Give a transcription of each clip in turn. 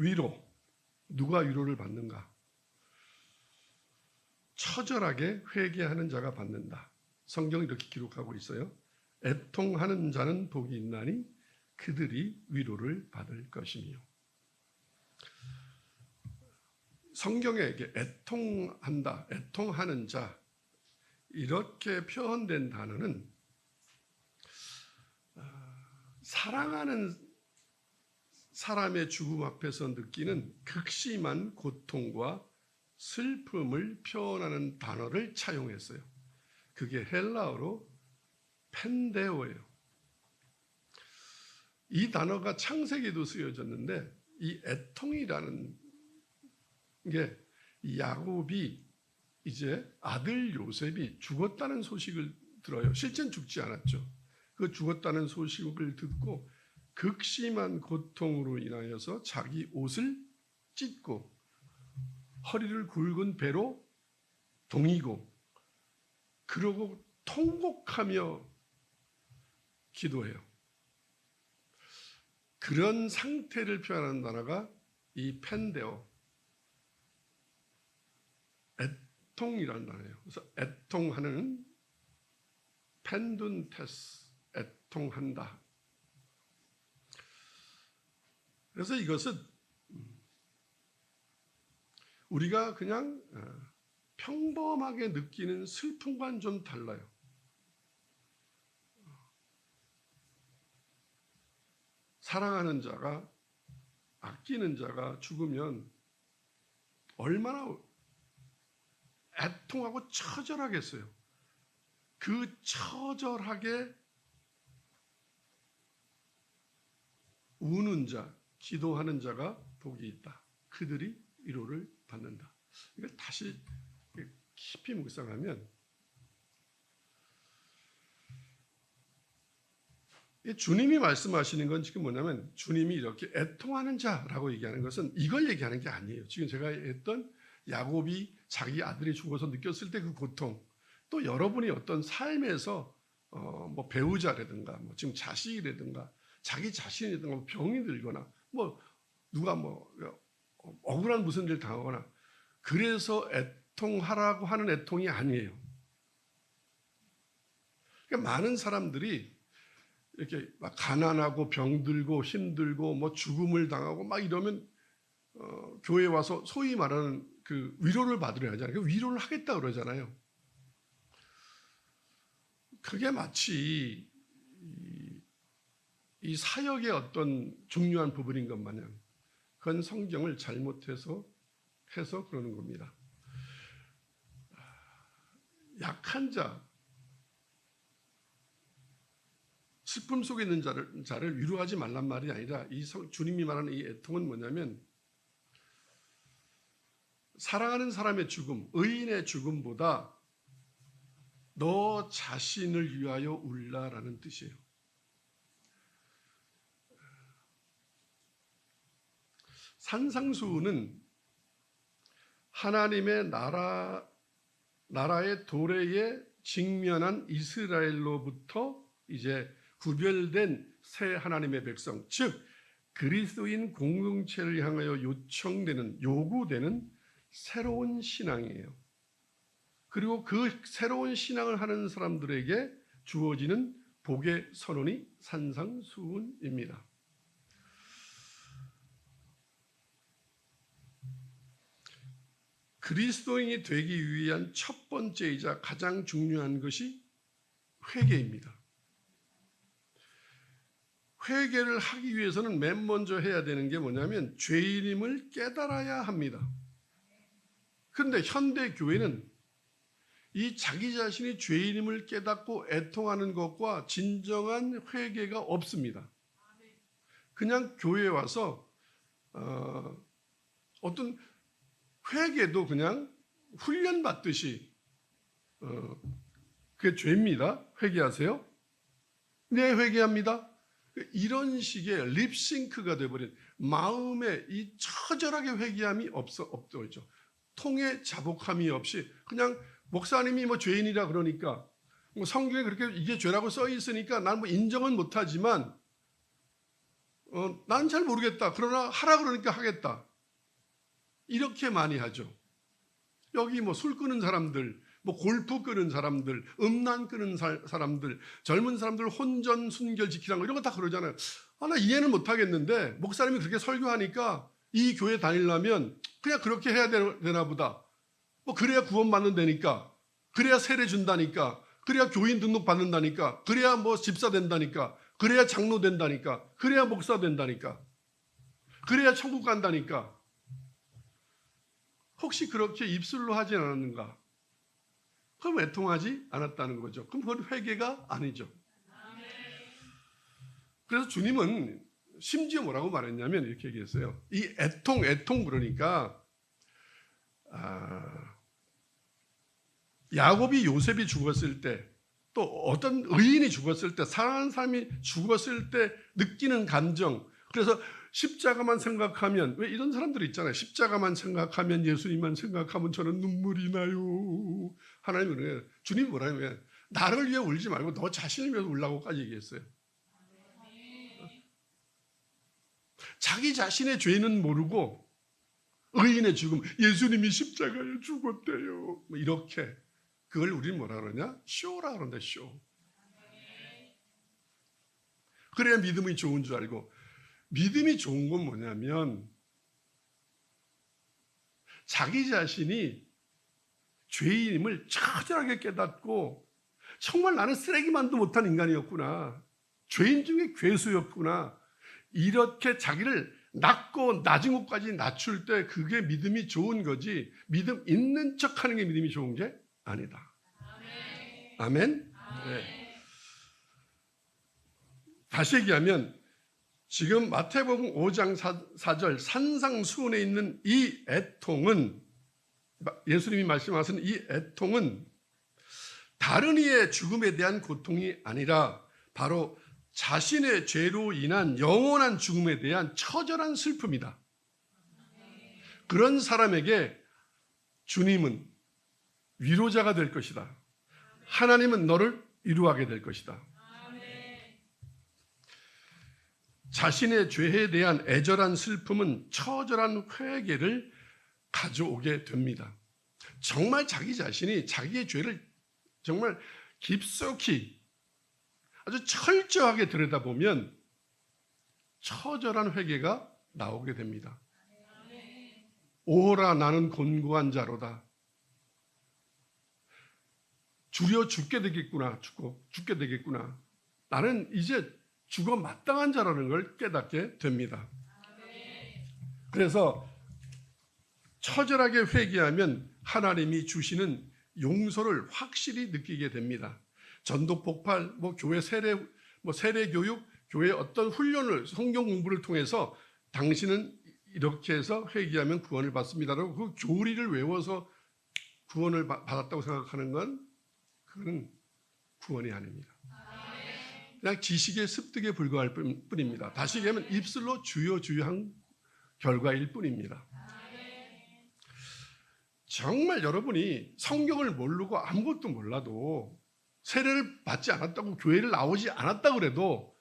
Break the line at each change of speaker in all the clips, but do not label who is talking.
위로. 누가 위로를 받는가? 처절하게 회개하는 자가 받는다. 성경이 이렇게 기록하고 있어요. 애통하는 자는 복이 있나니 그들이 위로를 받을 것이며. 성경에 이게 애통한다, 애통하는 자 이렇게 표현된 단어는 사랑하는 사람의 죽음 앞에서 느끼는 극심한 고통과 슬픔을 표현하는 단어를 차용했어요. 그게 헬라어로 펜데오예요. 이 단어가 창세기에도 쓰여졌는데 이 애통이라는 게 야곱이 이제 아들 요셉이 죽었다는 소식을 들어요. 실제는 죽지 않았죠. 그 죽었다는 소식을 듣고 극심한 고통으로 인하여서 자기 옷을 찢고 허리를 굵은 배로 동이고 그러고 통곡하며 기도해요. 그런 상태를 표현하는 단어가 이 펜데오, 애통이라는 단어예요. 그래서 애통하는 펜둔테스, 애통한다. 그래서 이것은 우리가 그냥 평범하게 느끼는 슬픔과는 좀 달라요. 사랑하는 자가, 아끼는 자가 죽으면 얼마나 애통하고 처절하겠어요. 그 처절하게 우는 자, 기도하는 자가 복이 있다. 그들이 위로를 받는다. 이걸 다시 깊이 묵상하면 주님이 말씀하시는 건 지금 뭐냐면 주님이 이렇게 애통하는 자라고 얘기하는 것은 이걸 얘기하는 게 아니에요. 지금 제가 했던 야곱이 자기 아들이 죽어서 느꼈을 때 그 고통, 또 여러분이 어떤 삶에서 뭐 배우자라든가 뭐 지금 자식이라든가 자기 자신이라든가 뭐 병이 들거나 뭐 누가 뭐 억울한 무슨 일을 당하거나 그래서 애통하라고 하는 애통이 아니에요. 그러니까 많은 사람들이 이렇게 막 가난하고 병들고 힘들고 뭐 죽음을 당하고 막 이러면 교회에 와서 소위 말하는 그 위로를 받으려 하잖아요. 그 위로를 하겠다 그러잖아요. 그게 마치 이 사역의 어떤 중요한 부분인 것 마냥 그건 성경을 잘못해서 해서 그러는 겁니다. 약한 자, 슬픔 속에 있는 자를 위로하지 말란 말이 아니라 주님이 말하는 이 애통은 뭐냐면 사랑하는 사람의 죽음, 의인의 죽음보다 너 자신을 위하여 울라라는 뜻이에요. 산상수훈은 하나님의 나라의 도래에 직면한 이스라엘로부터 이제 구별된 새 하나님의 백성, 즉 그리스도인 공동체를 향하여 요구되는 새로운 신앙이에요. 그리고 그 새로운 신앙을 하는 사람들에게 주어지는 복의 선언이 산상수훈입니다. 그리스도인이 되기 위한 첫 번째이자 가장 중요한 것이 회개입니다. 회개를 하기 위해서는 맨 먼저 해야 되는 게 뭐냐면 죄인임을 깨달아야 합니다. 그런데 현대 교회는 이 자기 자신이 죄인임을 깨닫고 애통하는 것과 진정한 회개가 없습니다. 그냥 교회에 와서 어떤 회개도 그냥 훈련받듯이 그게 죄입니다. 회개하세요. 네, 회개합니다. 이런 식의 립싱크가 돼버린 마음에 이 처절하게 회개함이 없죠. 통에 자복함이 없이 그냥 목사님이 뭐 죄인이라 그러니까 뭐 성경에 그렇게 이게 죄라고 써 있으니까 난 뭐 인정은 못하지만 난 잘 모르겠다. 그러나 하라 그러니까 하겠다. 이렇게 많이 하죠. 여기 뭐 술 끄는 사람들, 뭐 골프 끄는 사람들, 음란 끄는 사람들, 젊은 사람들 혼전 순결 지키라는 거 이런 거 다 그러잖아요. 나 이해는 못 하겠는데 목사님이 그렇게 설교하니까 이 교회 다니려면 그냥 그렇게 해야 되나 보다. 뭐 그래야 구원받는다니까. 그래야 세례 준다니까. 그래야 교인 등록 받는다니까. 그래야 뭐 집사 된다니까. 그래야 장로 된다니까. 그래야 목사 된다니까. 그래야 천국 간다니까. 혹시 그렇게 입술로 하지 않았는가? 그럼 애통하지 않았다는 거죠. 그럼 그건 회개가 아니죠. 그래서 주님은 심지어 뭐라고 말했냐면 이렇게 얘기했어요. 이 애통 그러니까 야곱이 요셉이 죽었을 때, 또 어떤 의인이 죽었을 때, 사랑하는 사람이 죽었을 때 느끼는 감정. 그래서 십자가만 생각하면, 왜 이런 사람들 있잖아요. 십자가만 생각하면, 예수님만 생각하면 저는 눈물이 나요. 하나님은 그래요. 주님이 뭐라면 나를 위해 울지 말고 너 자신을 위해서 울라고까지 얘기했어요. 자기 자신의 죄는 모르고 의인의 죽음, 예수님이 십자가에 죽었대요. 뭐 이렇게. 그걸 우리는 뭐라 그러냐? 쇼라 그런다, 쇼. 그래야 믿음이 좋은 줄 알고. 믿음이 좋은 건 뭐냐면 자기 자신이 죄인임을 처절하게 깨닫고 정말 나는 쓰레기만도 못한 인간이었구나. 죄인 중에 괴수였구나. 이렇게 자기를 낮고 낮은 곳까지 낮출 때 그게 믿음이 좋은 거지, 믿음 있는 척하는 게 믿음이 좋은 게 아니다. 아멘? 네. 다시 얘기하면 지금 마태복음 5장 4절 산상수훈에 있는 이 애통은, 예수님이 말씀하신 이 애통은 다른 이의 죽음에 대한 고통이 아니라 바로 자신의 죄로 인한 영원한 죽음에 대한 처절한 슬픔이다. 그런 사람에게 주님은 위로자가 될 것이다. 하나님은 너를 위로하게 될 것이다. 자신의 죄에 대한 애절한 슬픔은 처절한 회개를 가져오게 됩니다. 정말 자기 자신이 자기의 죄를 정말 깊숙이 아주 철저하게 들여다보면 처절한 회개가 나오게 됩니다. 오호라 나는 곤고한 자로다. 주려 죽게 되겠구나. 죽게 되겠구나. 나는 이제 죽어 마땅한 자라는 걸 깨닫게 됩니다. 그래서 처절하게 회개하면 하나님이 주시는 용서를 확실히 느끼게 됩니다. 전도 폭발, 교회 세례 교육, 교회 어떤 훈련을, 성경 공부를 통해서 당신은 이렇게 해서 회개하면 구원을 받습니다라고 그 교리를 외워서 구원을 받았다고 생각하는 건 그건 구원이 아닙니다. 그냥 지식의 습득에 불과할 뿐입니다. 다시 얘기하면 입술로 주여 주여 한 결과일 뿐입니다. 정말 여러분이 성경을 모르고 아무것도 몰라도 세례를 받지 않았다고, 교회를 나오지 않았다고 그래도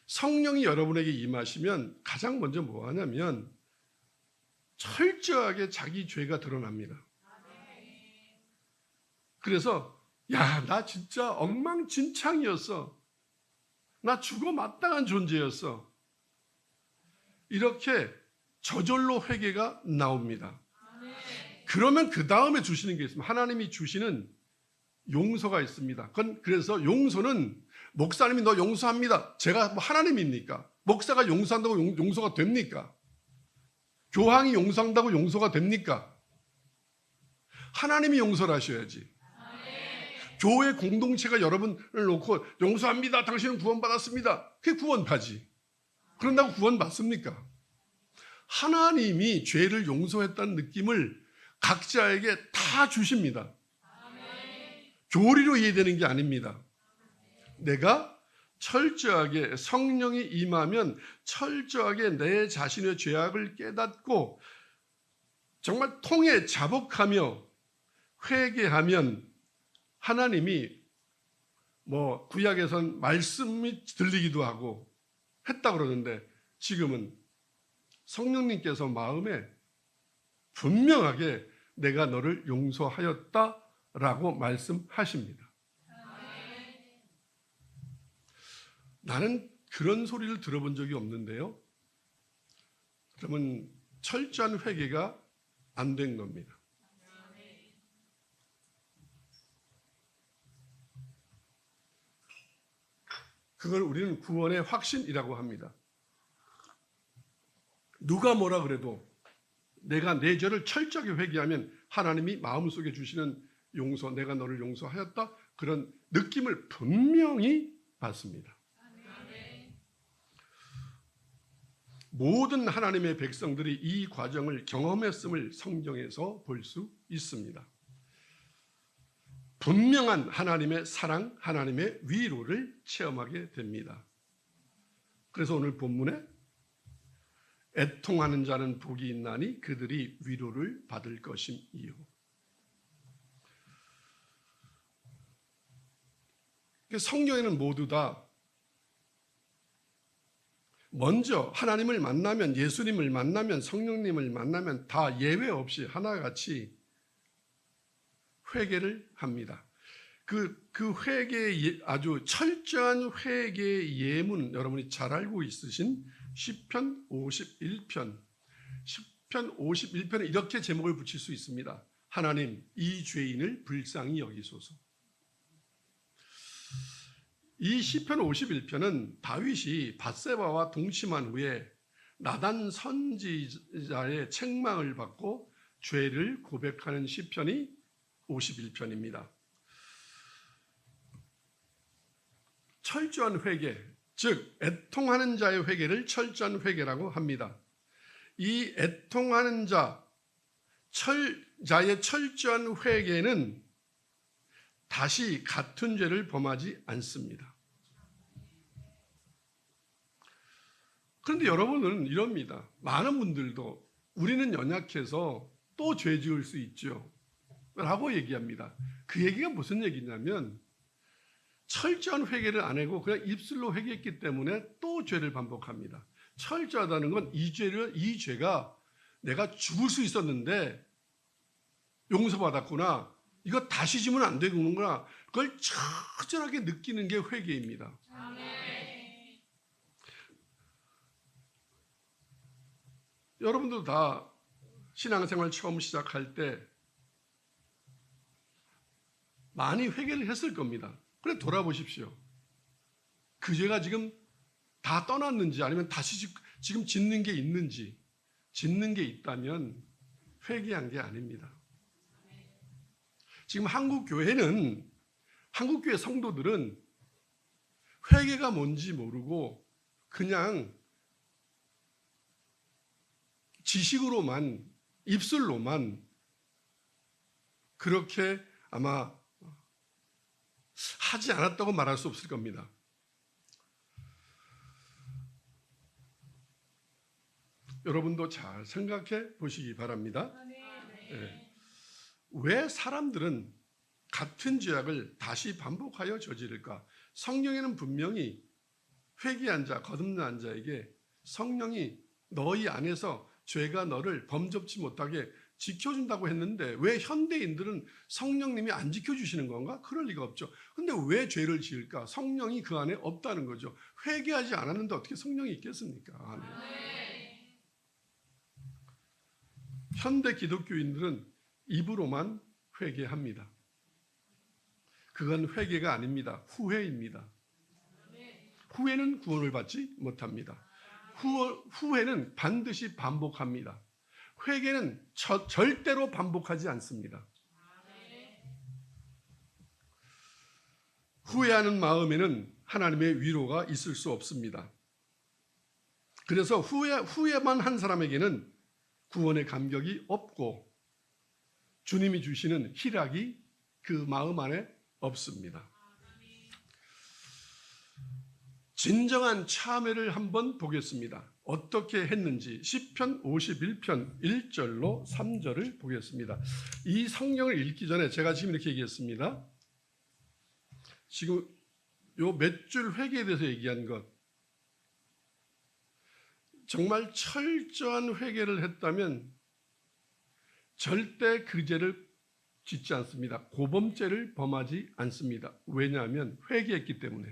성령이 여러분에게 임하시면 가장 먼저 뭐 하냐면 철저하게 자기 죄가 드러납니다. 그래서 야, 나 진짜 엉망진창이었어. 나 죽어 마땅한 존재였어. 이렇게 저절로 회개가 나옵니다. 그러면 그 다음에 주시는 게 있습니다. 하나님이 주시는 용서가 있습니다. 그래서 용서는 목사님이 너 용서합니다. 제가 뭐 하나님입니까? 목사가 용서한다고 용서가 됩니까? 교황이 용서한다고 용서가 됩니까? 하나님이 용서를 하셔야지. 교회 공동체가 여러분을 놓고 용서합니다. 당신은 구원받았습니다. 그게 구원파지. 그런다고 구원받습니까? 하나님이 죄를 용서했다는 느낌을 각자에게 다 주십니다. 교리로 이해되는 게 아닙니다. 내가 철저하게 성령이 임하면 철저하게 내 자신의 죄악을 깨닫고 정말 통에 자복하며 회개하면 하나님이 구약에선 말씀이 들리기도 하고 했다 그러는데 지금은 성령님께서 마음에 분명하게 내가 너를 용서하였다라고 말씀하십니다. 나는 그런 소리를 들어본 적이 없는데요. 그러면 철저한 회개가 안 된 겁니다. 그걸 우리는 구원의 확신이라고 합니다. 누가 뭐라 그래도 내가 내 죄를 철저하게 회개하면 하나님이 마음속에 주시는 용서, 내가 너를 용서하였다, 그런 느낌을 분명히 받습니다. 모든 하나님의 백성들이 이 과정을 경험했음을 성경에서 볼 수 있습니다. 분명한 하나님의 사랑, 하나님의 위로를 체험하게 됩니다. 그래서 오늘 본문에 애통하는 자는 복이 있나니 그들이 위로를 받을 것임이요. 성경에는 모두 다 먼저 하나님을 만나면, 예수님을 만나면, 성령님을 만나면 다 예외 없이 하나같이 회개를 합니다. 그 회개의 아주 철저한 회개의 예문, 여러분이 잘 알고 있으신 시편 51편. 시편 51편에 이렇게 제목을 붙일 수 있습니다. 하나님, 이 죄인을 불쌍히 여기소서. 이 시편 51편은 다윗이 밧세바와 동침한 후에 나단 선지자의 책망을 받고 죄를 고백하는 시편이 51편입니다. 철저한 회개, 즉 애통하는 자의 회개를 철저한 회개라고 합니다. 이 애통하는 자의 철저한 회개는 다시 같은 죄를 범하지 않습니다. 그런데 여러분은 이럽니다. 많은 분들도 우리는 연약해서 또 죄 지을 수 있죠 라고 얘기합니다. 그 얘기가 무슨 얘기냐면 철저한 회개를 안 하고 그냥 입술로 회개했기 때문에 또 죄를 반복합니다. 철저하다는 건 이 죄가 내가 죽을 수 있었는데 용서받았구나, 이거 다시 지면 안 되는구나, 그걸 처절하게 느끼는 게 회개입니다. 아멘. 여러분도 다 신앙생활 처음 시작할 때 많이 회개를 했을 겁니다. 그래 돌아보십시오. 그 죄가 지금 다 떠났는지 아니면 다시 지금 짓는 게 있는지, 짓는 게 있다면 회개한 게 아닙니다. 지금 한국 교회 성도들은 회개가 뭔지 모르고 그냥 지식으로만, 입술로만 그렇게 아마 하지 않았다고 말할 수 없을 겁니다. 여러분도 잘 생각해 보시기 바랍니다. 네. 왜 사람들은 같은 죄악을 다시 반복하여 저지를까? 성경에는 분명히 회개한 자, 거듭난 자에게 성령이 너희 안에서 죄가 너를 범접지 못하게 지켜준다고 했는데 왜 현대인들은 성령님이 안 지켜주시는 건가? 그럴 리가 없죠. 근데 왜 죄를 지을까? 성령이 그 안에 없다는 거죠. 회개하지 않았는데 어떻게 성령이 있겠습니까? 네. 현대 기독교인들은 입으로만 회개합니다. 그건 회개가 아닙니다. 후회입니다. 후회는 구원을 받지 못합니다. 후회는 반드시 반복합니다. 회개는 절대로 반복하지 않습니다. 후회하는 마음에는 하나님의 위로가 있을 수 없습니다. 그래서 후회만 한 사람에게는 구원의 감격이 없고 주님이 주시는 희락이 그 마음 안에 없습니다. 진정한 참회를 한번 보겠습니다. 어떻게 했는지 시편 51편 1절로 3절을 보겠습니다. 이 성경을 읽기 전에 제가 지금 이렇게 얘기했습니다. 지금 요 몇 줄 회개에 대해서 얘기한 것, 정말 철저한 회개를 했다면 절대 그 죄를 짓지 않습니다. 고범죄를 범하지 않습니다. 왜냐하면 회개했기 때문에.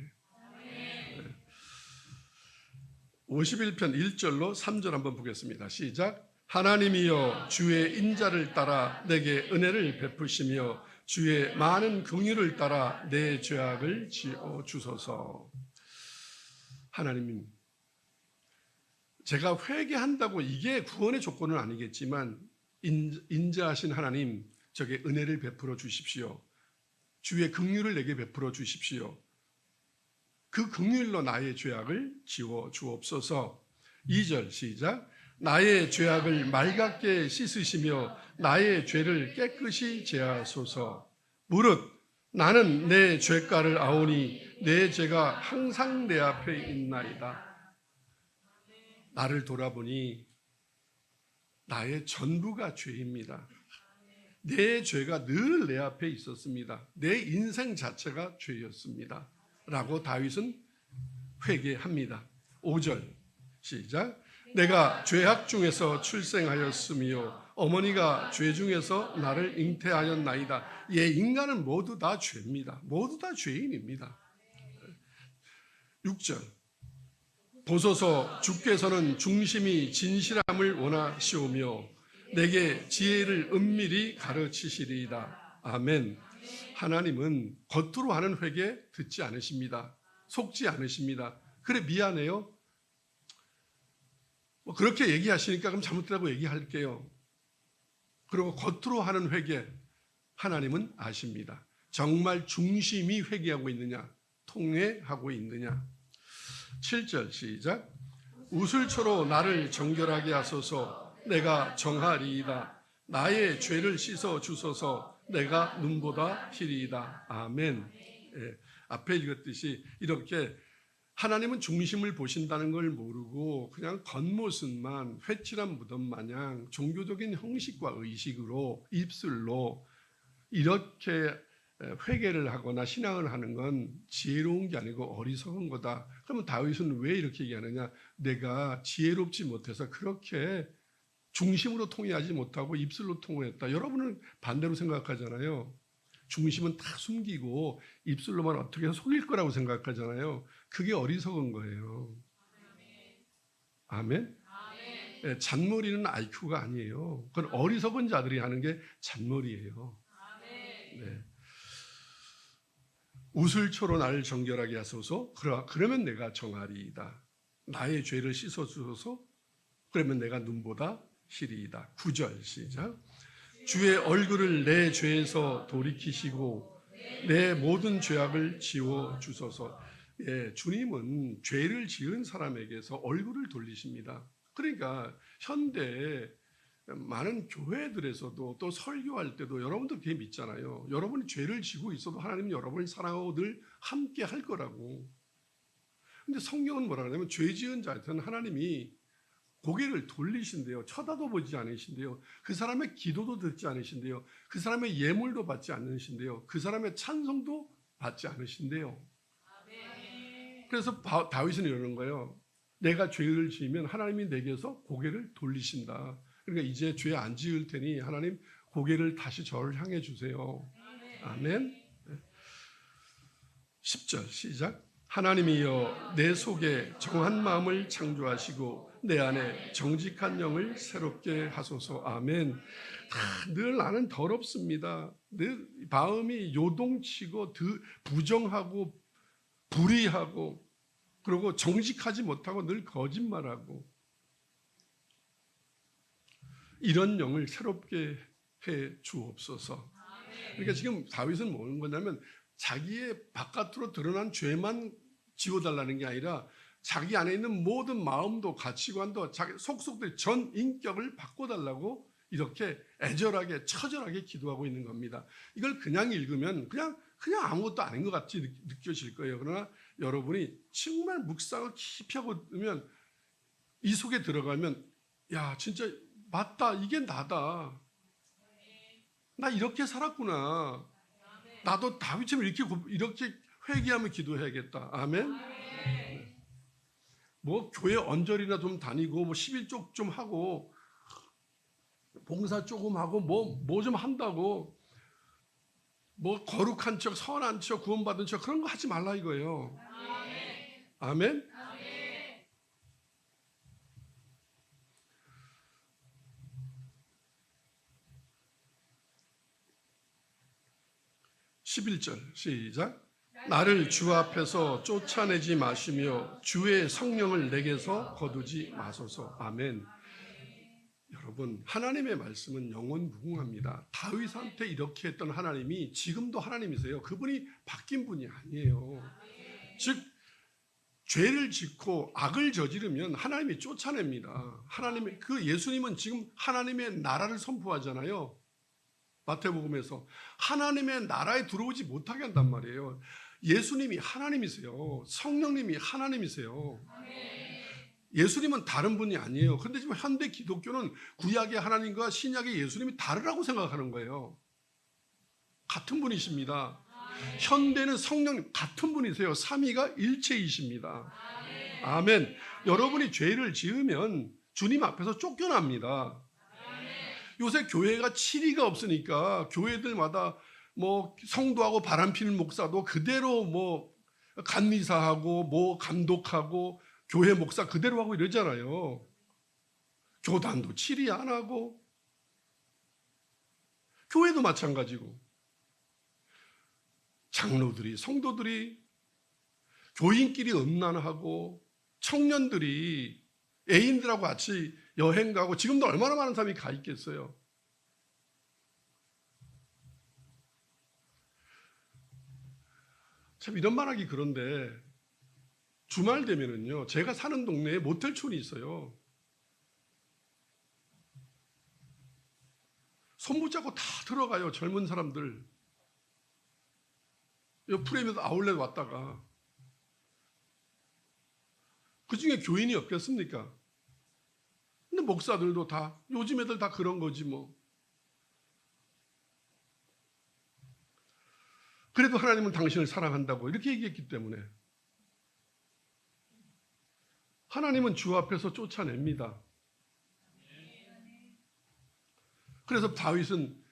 51편 1절로 3절 한번 보겠습니다. 시작. 하나님이여 주의 인자를 따라 내게 은혜를 베푸시며 주의 많은 긍휼을 따라 내 죄악을 지어 주소서. 하나님, 제가 회개한다고 이게 구원의 조건은 아니겠지만 인자하신 하나님, 저게 은혜를 베풀어 주십시오. 주의 긍휼을 내게 베풀어 주십시오. 그 긍휼로 나의 죄악을 지워 주옵소서. 2절 시작. 나의 죄악을 맑게 씻으시며 나의 죄를 깨끗이 제하소서. 무릇 나는 내 죄가를 아오니 내 죄가 항상 내 앞에 있나이다. 나를 돌아보니 나의 전부가 죄입니다. 내 죄가 늘 내 앞에 있었습니다. 내 인생 자체가 죄였습니다. 라고 다윗은 회개합니다. 5절 시작. 내가 죄악 중에서 출생하였으며 어머니가 죄 중에서 나를 잉태하였나이다. 예, 인간은 모두 다 죄입니다. 모두 다 죄인입니다. 6절 보소서 주께서는 중심이 진실함을 원하시오며 내게 지혜를 은밀히 가르치시리이다. 아멘. 하나님은 겉으로 하는 회개 듣지 않으십니다. 속지 않으십니다. 그래 미안해요. 그렇게 얘기하시니까 그럼 잘못됐다고 얘기할게요. 그리고 겉으로 하는 회개 하나님은 아십니다. 정말 중심이 회개하고 있느냐, 통회하고 있느냐. 7절 시작. 우슬초로 나를 정결하게 하소서. 내가 정하리이다. 나의 죄를 씻어 주소서. 내가 눈보다 희리이다. 아멘. 예, 앞에 읽었듯이 이렇게 하나님은 중심을 보신다는 걸 모르고 그냥 겉모습만 회칠한 무덤 마냥 종교적인 형식과 의식으로 입술로 이렇게 회개를 하거나 신앙을 하는 건 지혜로운 게 아니고 어리석은 거다. 그러면 다윗은 왜 이렇게 얘기하느냐? 내가 지혜롭지 못해서 그렇게 중심으로 통회하지 못하고 입술로 통회했다. 여러분은 반대로 생각하잖아요. 중심은 다 숨기고 입술로만 어떻게 해서 속일 거라고 생각하잖아요. 그게 어리석은 거예요. 아멘? 네, 잔머리는 IQ가 아니에요. 그건 어리석은 자들이 하는 게 잔머리예요. 네. 우슬초로 나를 정결하게 하소서. 그러면 내가 정하리이다. 나의 죄를 씻어주소서. 그러면 내가 눈보다 희리이다. 9절 시작. 주의 얼굴을 내 죄에서 돌이키시고 내 모든 죄악을 지워 주소서. 예, 주님은 죄를 지은 사람에게서 얼굴을 돌리십니다. 그러니까 현대 많은 교회들에서도 또 설교할 때도 여러분도 그게 믿잖아요. 여러분이 죄를 지고 있어도 하나님은 여러분을 사랑하고 늘 함께 할 거라고. 근데 성경은 뭐라 그러냐면 죄 지은 자한테는 하나님이 고개를 돌리신대요. 쳐다도 보지 않으신대요. 그 사람의 기도도 듣지 않으신대요. 그 사람의 예물도 받지 않으신대요. 그 사람의 찬송도 받지 않으신대요. 그래서 다윗은 이러는 거예요. 내가 죄를 지으면 하나님이 내게서 고개를 돌리신다. 그러니까 이제 죄 안 지을 테니 하나님 고개를 다시 저를 향해 주세요. 아멘. 10절 시작. 하나님이여 내 속에 정한 마음을 창조하시고 내 안에 정직한 영을 새롭게 하소서. 아멘. 늘 나는 더럽습니다. 늘 마음이 요동치고 부정하고 불의하고 그리고 정직하지 못하고 늘 거짓말하고 이런 영을 새롭게 해 주옵소서. 그러니까 지금 다윗은 뭐는 거냐면 자기의 바깥으로 드러난 죄만 지워달라는 게 아니라 자기 안에 있는 모든 마음도 가치관도 자기 속속들 전 인격을 바꿔달라고 이렇게 애절하게 처절하게 기도하고 있는 겁니다. 이걸 그냥 읽으면 그냥 아무것도 아닌 것 같이 느껴질 거예요. 그러나 여러분이 정말 묵상을 깊이 하고 보면 이 속에 들어가면 야 진짜 맞다. 이게 나다. 나 이렇게 살았구나. 나도 다윗처럼 이렇게 회개하며 기도해야겠다. 아멘. 뭐 교회 언저리나 좀 다니고 뭐 11조 좀 하고 봉사 조금 하고 뭐 좀 한다고 뭐 거룩한 척, 선한 척, 구원받은 척 그런 거 하지 말라 이거예요. 아멘. 11절 시작. 나를 주 앞에서 쫓아내지 마시며 주의 성령을 내게서 거두지 마소서. 아멘. 여러분, 하나님의 말씀은 영원 무궁합니다. 다윗한테 이렇게 했던 하나님이 지금도 하나님이세요. 그분이 바뀐 분이 아니에요. 즉 죄를 짓고 악을 저지르면 하나님이 쫓아냅니다. 하나님의 그 예수님은 지금 하나님의 나라를 선포하잖아요. 마태복음에서 하나님의 나라에 들어오지 못하게 한단 말이에요. 예수님이 하나님이세요. 성령님이 하나님이세요. 예수님은 다른 분이 아니에요. 그런데 지금 현대 기독교는 구약의 하나님과 신약의 예수님이 다르다고 생각하는 거예요. 같은 분이십니다. 현대는 성령 같은 분이세요. 삼위가 일체이십니다. 아멘. 여러분이 죄를 지으면 주님 앞에서 쫓겨납니다. 요새 교회가 치리가 없으니까 교회들마다 뭐 성도하고 바람피는 목사도 그대로 뭐 간미사하고 뭐 감독하고 교회 목사 그대로 하고 이러잖아요. 교단도 치리 안 하고 교회도 마찬가지고 장로들이 성도들이 교인끼리 음란하고 청년들이 애인들하고 같이 여행 가고 지금도 얼마나 많은 사람이 가 있겠어요. 참 이런 말하기 그런데 주말 되면은요, 제가 사는 동네에 모텔촌이 있어요. 손 붙잡고 다 들어가요. 젊은 사람들. 요 프레임에서 아울렛 왔다가. 그중에 교인이 없겠습니까? 근데 목사들도 다 요즘 애들 다 그런 거지 뭐. 그래도 하나님은 당신을 사랑한다고 이렇게 얘기했기 때문에 하나님은 주 앞에서 쫓아냅니다. 그래서 다윗은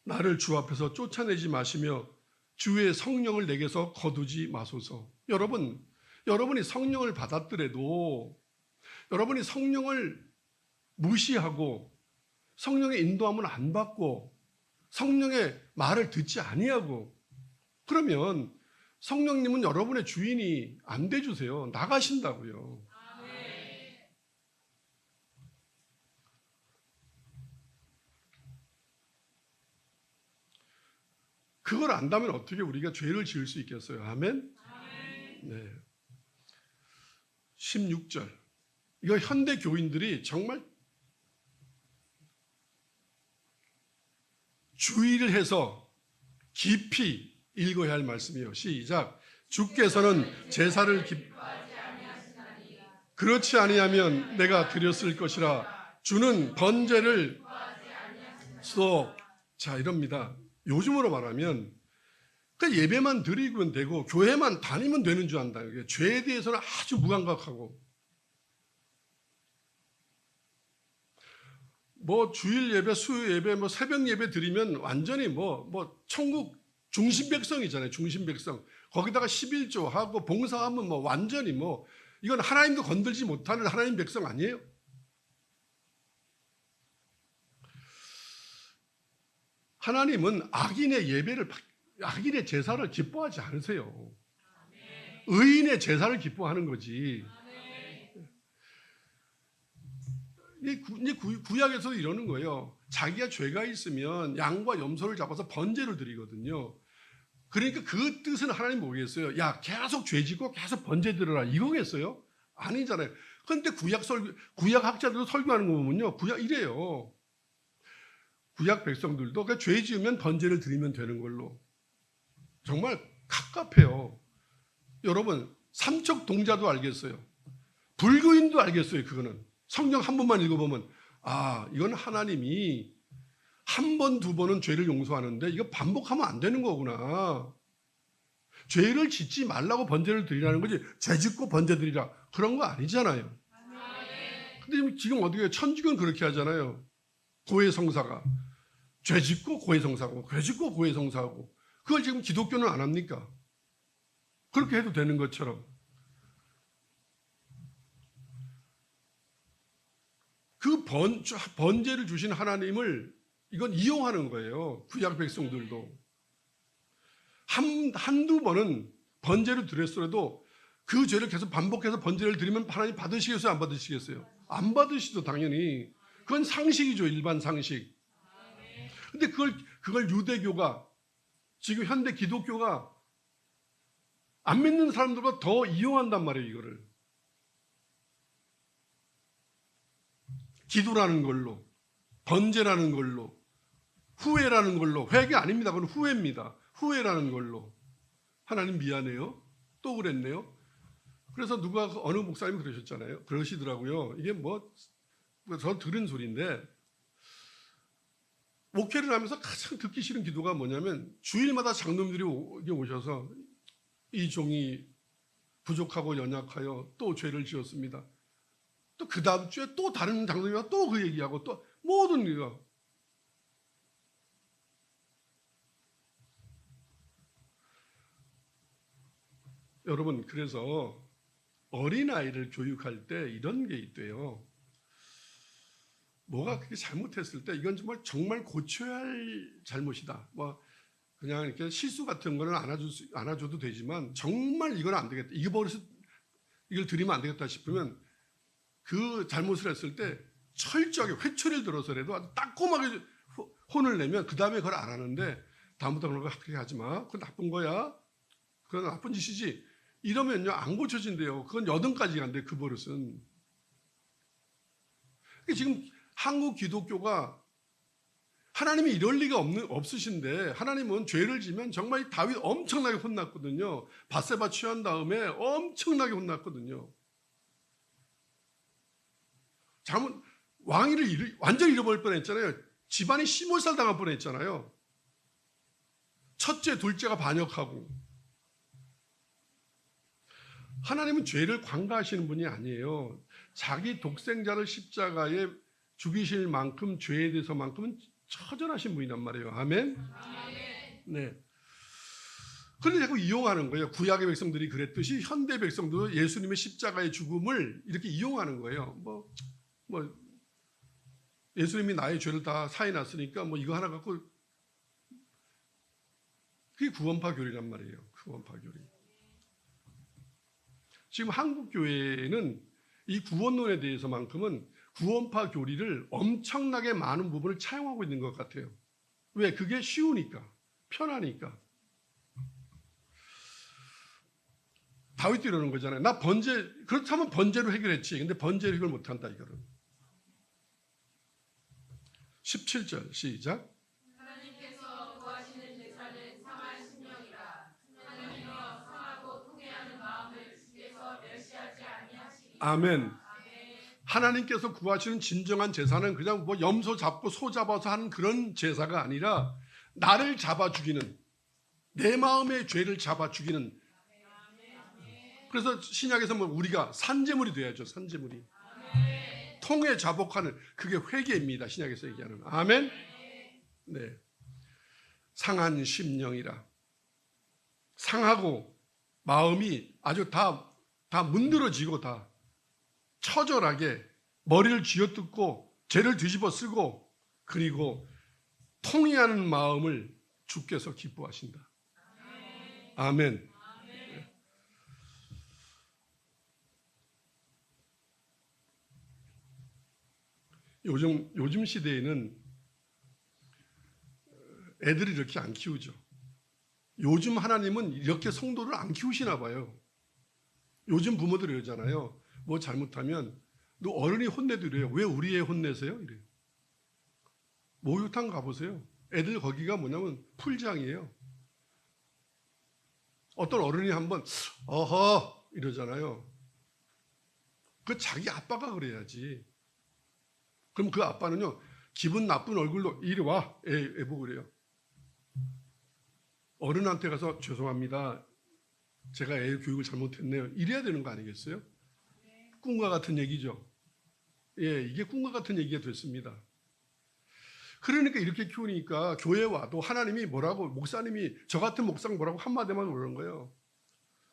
나를 주 앞에서 쫓아내지 마시며 주의 성령을 내게서 거두지 마소서. 여러분이 성령을 받았더라도 여러분이 성령을 무시하고 성령의 인도함을 안 받고 성령의 말을 듣지 아니하고 그러면 성령님은 여러분의 주인이 안 돼주세요. 나가신다고요. 그걸 안다면 어떻게 우리가 죄를 지을 수 있겠어요? 아멘? 네. 16절. 이거 현대 교인들이 정말 주의를 해서 깊이 읽어야 할 말씀이에요. 시작. 주께서는 제사를 그렇지 아니하면 내가 드렸을 것이라. 주는 번제를 자 이럽니다. 요즘으로 말하면 그 예배만 드리면 되고 교회만 다니면 되는 줄 안다. 죄에 대해서는 아주 무감각하고 뭐 주일 예배, 수요 예배, 뭐 새벽 예배 드리면 완전히 뭐 천국 중심 백성이잖아요. 중심 백성. 거기다가 11조 하고 봉사하면 뭐 완전히 뭐 이건 하나님도 건들지 못하는 하나님 백성 아니에요? 하나님은 악인의 제사를 기뻐하지 않으세요. 의인의 제사를 기뻐하는 거지. 이제 구약에서도 이러는 거예요. 자기가 죄가 있으면 양과 염소를 잡아서 번제를 드리거든요. 그러니까 그 뜻은 하나님 뭐겠어요? 야, 계속 죄 짓고 계속 번제 드려라 이거겠어요? 아니잖아요. 그런데 구약 학자들도 설교하는 거 보면요, 구약 이래요. 구약 백성들도 그러니까 죄 지으면 번제를 드리면 되는 걸로. 정말 갑갑해요. 여러분, 삼척 동자도 알겠어요. 불교인도 알겠어요. 그거는 성경 한 번만 읽어보면 이건 하나님이 한 번, 두 번은 죄를 용서하는데 이거 반복하면 안 되는 거구나. 죄를 짓지 말라고 번제를 드리라는 거지 죄 짓고 번제 드리라 그런 거 아니잖아요. 근데 지금 어떻게 해요? 천주교는 그렇게 하잖아요. 고해성사가 죄 짓고 고해성사하고 죄 짓고 고해성사하고 그걸 지금 기독교는 안 합니까? 그렇게 해도 되는 것처럼 그 번제를 주신 하나님을 이건 이용하는 거예요. 구약 백성들도 한두 번은 번제를 드렸더라도 그 죄를 계속 반복해서 번제를 드리면 하나님 받으시겠어요? 안 받으시겠어요? 안 받으시죠, 당연히. 그건 상식이죠, 일반 상식. 근데 그걸 유대교가 지금 현대 기독교가 안 믿는 사람들보다 더 이용한단 말이에요, 이거를. 기도라는 걸로, 번제라는 걸로, 후회라는 걸로, 회개 아닙니다. 그건 후회입니다. 후회라는 걸로. 하나님 미안해요. 또 그랬네요. 그래서 어느 목사님이 그러셨잖아요. 그러시더라고요. 이게 저 들은 소리인데, 목회를 하면서 가장 듣기 싫은 기도가 뭐냐면, 주일마다 장로님들이 오셔서 이 종이 부족하고 연약하여 또 죄를 지었습니다. 또 그 다음 주에 또 다른 장로님이 또 그 얘기하고 또 모든 이유가. 여러분, 그래서 어린아이를 교육할 때 이런 게 있대요. 뭐가 그렇게 잘못했을 때 이건 정말 고쳐야 할 잘못이다. 그냥 이렇게 실수 같은 거는 안아줘도 되지만 정말 이건 안 되겠다. 이걸 드리면 안 되겠다 싶으면 그 잘못을 했을 때 철저하게 회초리를 들어서라도 아주 따끔하게 혼을 내면 그 다음에 그걸 안 하는데 다음부터 그런 거 그렇게 하지 마. 그건 나쁜 거야. 그건 나쁜 짓이지. 이러면요 안 고쳐진대요. 그건 여든까지 간대 그 버릇은. 지금 한국 기독교가 하나님이 이럴 리가 없으신데 하나님은 죄를 지면 정말 다윗 엄청나게 혼났거든요. 밧세바 취한 다음에 엄청나게 혼났거든요. 왕위를 완전히 잃어버릴 뻔했잖아요. 집안이 시몰살 당할 뻔했잖아요. 첫째, 둘째가 반역하고. 하나님은 죄를 관가하시는 분이 아니에요. 자기 독생자를 십자가에 죽이실 만큼 죄에 대해서만큼은 처절하신 분이란 말이에요. 아멘? 네. 그런데 자꾸 이용하는 거예요. 구약의 백성들이 그랬듯이 현대 백성도 예수님의 십자가의 죽음을 이렇게 이용하는 거예요. 예수님이 나의 죄를 다 사해놨으니까 이거 하나 갖고 그게 구원파 교리란 말이에요. 구원파 교리. 지금 한국 교회는 이 구원론에 대해서만큼은 구원파 교리를 엄청나게 많은 부분을 차용하고 있는 것 같아요. 왜? 그게 쉬우니까, 편하니까. 다윗도 이러는 거잖아요. 나 그렇다면 번제로 해결했지. 근데 번제로 해결 못한다, 이거는. 17절 시작.
하나님께서 구하시는 제사는 상할 심령이라. 하나님이여 상하고 통회하는 마음을 주께서 멸시하지 아니하시리니.
아멘. 하나님께서 구하시는 진정한 제사는 그냥 염소 잡고 소 잡아서 하는 그런 제사가 아니라 나를 잡아 죽이는, 내 마음의 죄를 잡아 죽이는. 그래서 신약에서 우리가 산제물이 돼야죠. 산제물이. 통해 자복하는 그게 회개입니다. 신약에서 얘기하는. 아멘. 네. 상한 심령이라. 상하고 마음이 아주 다 문드러지고 다 처절하게 머리를 쥐어뜯고 죄를 뒤집어 쓰고 그리고 통회하는 마음을 주께서 기뻐하신다. 아멘. 요즘 시대에는 애들이 이렇게 안 키우죠. 요즘 하나님은 이렇게 성도를 안 키우시나 봐요. 요즘 부모들이 이러잖아요. 뭐 잘못하면 너 어른이 혼내도 이래요. 왜 우리 애 혼내세요? 이래요. 목욕탕 가보세요. 애들 거기가 뭐냐면 풀장이에요. 어떤 어른이 한번 어허 이러잖아요. 그 자기 아빠가 그래야지. 그럼 그 아빠는요 기분 나쁜 얼굴로 이리 와 애 보고 그래요. 어른한테 가서 죄송합니다. 제가 애 교육을 잘못했네요. 이래야 되는 거 아니겠어요? 꿈과 같은 얘기죠. 예, 이게 꿈과 같은 얘기가 됐습니다. 그러니까 이렇게 키우니까 교회 와도 하나님이 뭐라고, 목사님이, 저 같은 목사가 뭐라고 한마디만 그러는 거예요.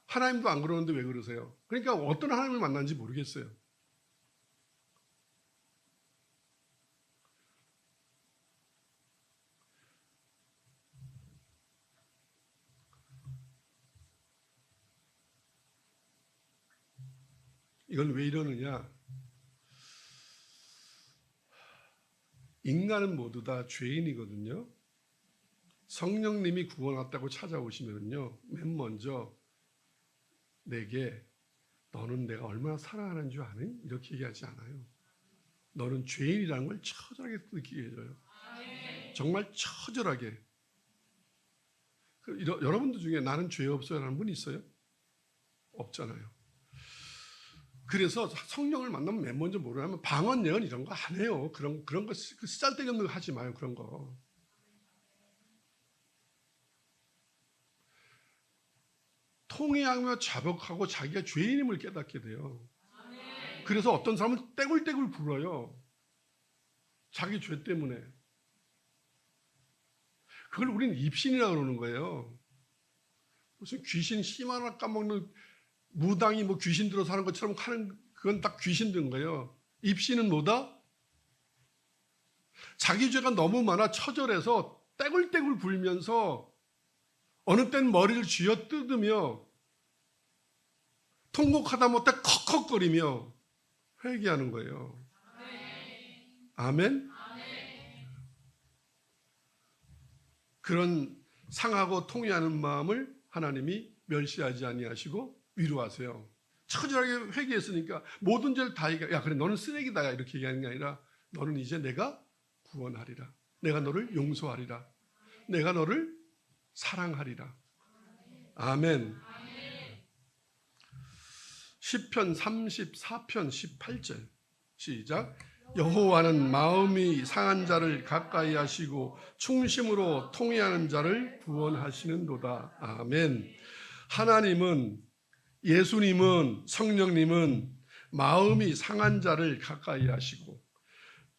하나님도 안 그러는데 왜 그러세요? 그러니까 어떤 하나님을 만난지 모르겠어요. 이건 왜 이러느냐? 인간은 모두 다 죄인이거든요. 성령님이 구원했다고 찾아오시면요, 맨 먼저 내게 너는 내가 얼마나 사랑하는 줄 아니? 이렇게 얘기하지 않아요. 너는 죄인이라는 걸 처절하게 느끼게 해줘요. 정말 처절하게. 여러분들 중에 나는 죄 없어요 라는 분 있어요? 없잖아요. 그래서 성령을 만나면 맨 먼저 뭐라면 방언 예언 이런 거 안 해요. 그런 거 쓰잘데기 없는 거 하지 마요. 그런 거. 통회하며 자복하고 자기가 죄인임을 깨닫게 돼요. 그래서 어떤 사람은 떼굴떼굴 굴어요. 자기 죄 때문에. 그걸 우리는 입신이라고 그러는 거예요. 무슨 귀신 씨 하나 까먹는 무당이 뭐 귀신 들어서 하는 것처럼 하는, 그건 딱 귀신 든 거예요. 입신은 뭐다? 자기 죄가 너무 많아 처절해서 떼굴떼굴 굴면서 어느 땐 머리를 쥐어 뜯으며 통곡하다 못해 컥컥거리며 회개하는 거예요. 아멘? 그런 상하고 통회하는 마음을 하나님이 멸시하지 아니하시고 위로하세요. 처절하게 회개했으니까 모든 죄를 다 야 그래 너는 쓰레기다 이렇게 얘기하는 게 아니라 너는 이제 내가 구원하리라. 내가 너를 용서하리라. 내가 너를 사랑하리라. 아멘. 시편 34편 18절 시작. 여호와는 마음이 상한 자를 가까이 하시고 충심으로 통회하는 자를 구원하시는도다. 아멘. 하나님은, 예수님은, 성령님은 마음이 상한 자를 가까이 하시고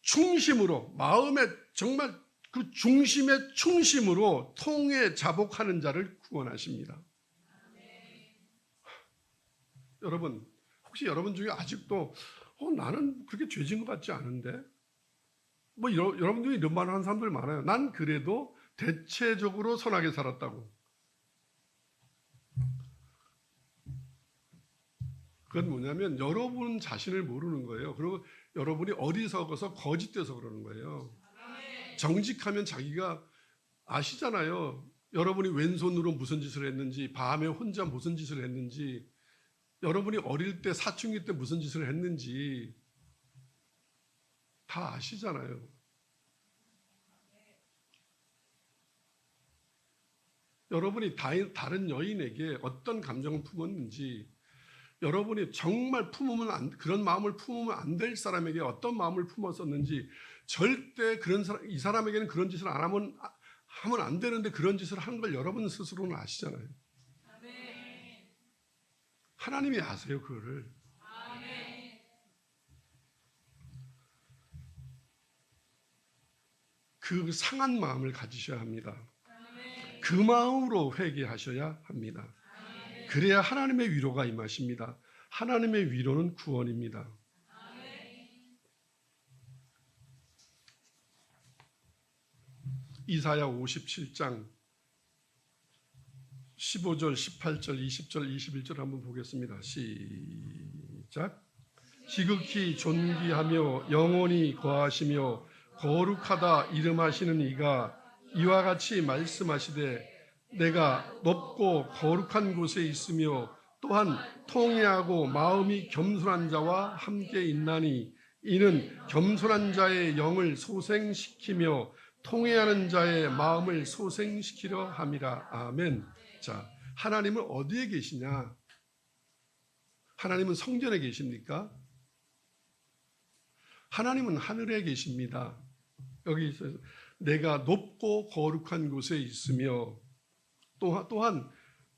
충심으로, 마음에 정말 그 중심의 충심으로 통회 자복하는 자를 구원하십니다. 여러분, 혹시 여러분 중에 아직도 나는 그렇게 죄진 것 같지 않은데? 뭐 여러분 중에 이런 말을 하는 사람들 많아요. 난 그래도 대체적으로 선하게 살았다고. 그건 뭐냐면 여러분 자신을 모르는 거예요. 그리고 여러분이 어리석어서 거짓돼서 그러는 거예요. 정직하면 자기가 아시잖아요. 여러분이 왼손으로 무슨 짓을 했는지, 밤에 혼자 무슨 짓을 했는지, 여러분이 어릴 때 사춘기 때 무슨 짓을 했는지 다 아시잖아요. 여러분이 다른 여인에게 어떤 감정을 품었는지, 여러분이 정말 그런 마음을 품으면 안 될 사람에게 어떤 마음을 품었었는지, 절대 그런 사람, 이 사람에게는 그런 짓을 안 하면 안 되는데 그런 짓을 하는 걸 여러분 스스로는 아시잖아요. 하나님이 아세요, 그거를. 그 상한 마음을 가지셔야 합니다. 그 마음으로 회개하셔야 합니다. 그래야 하나님의 위로가 임하십니다. 하나님의 위로는 구원입니다. 이사야 57장 15절, 18절, 20절, 21절 한번 보겠습니다. 시작. 지극히 존귀하며 영원히 거하시며 거룩하다 이름하시는 이가 이와 같이 말씀하시되 내가 높고 거룩한 곳에 있으며 또한 통회하고 마음이 겸손한 자와 함께 있나니 이는 겸손한 자의 영을 소생시키며 통회하는 자의 마음을 소생시키려 함이라. 아멘. 자, 하나님은 어디에 계시냐? 하나님은 성전에 계십니까? 하나님은 하늘에 계십니다. 여기 있어서 내가 높고 거룩한 곳에 있으며 또한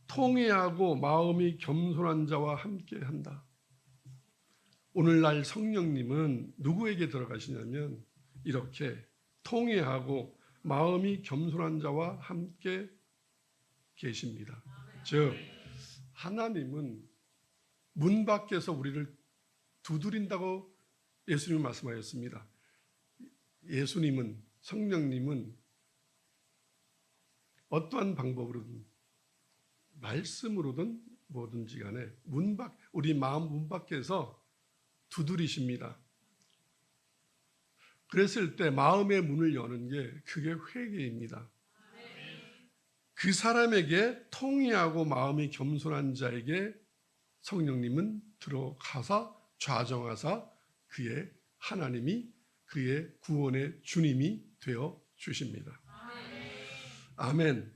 통회하고 마음이 겸손한 자와 함께한다. 오늘날 성령님은 누구에게 들어가시냐면 이렇게 통회하고 마음이 겸손한 자와 함께 계십니다. 즉 하나님은 문 밖에서 우리를 두드린다고 예수님은 말씀하셨습니다. 예수님은, 성령님은 어떠한 방법으로든 말씀으로든 뭐든지 간에 우리 마음 문 밖에서 두드리십니다. 그랬을 때 마음의 문을 여는 게 그게 회개입니다. 그 사람에게 통회하고 마음이 겸손한 자에게 성령님은 들어가사 좌정하사 그의 하나님이 그의 구원의 주님이 되어 주십니다. 아멘.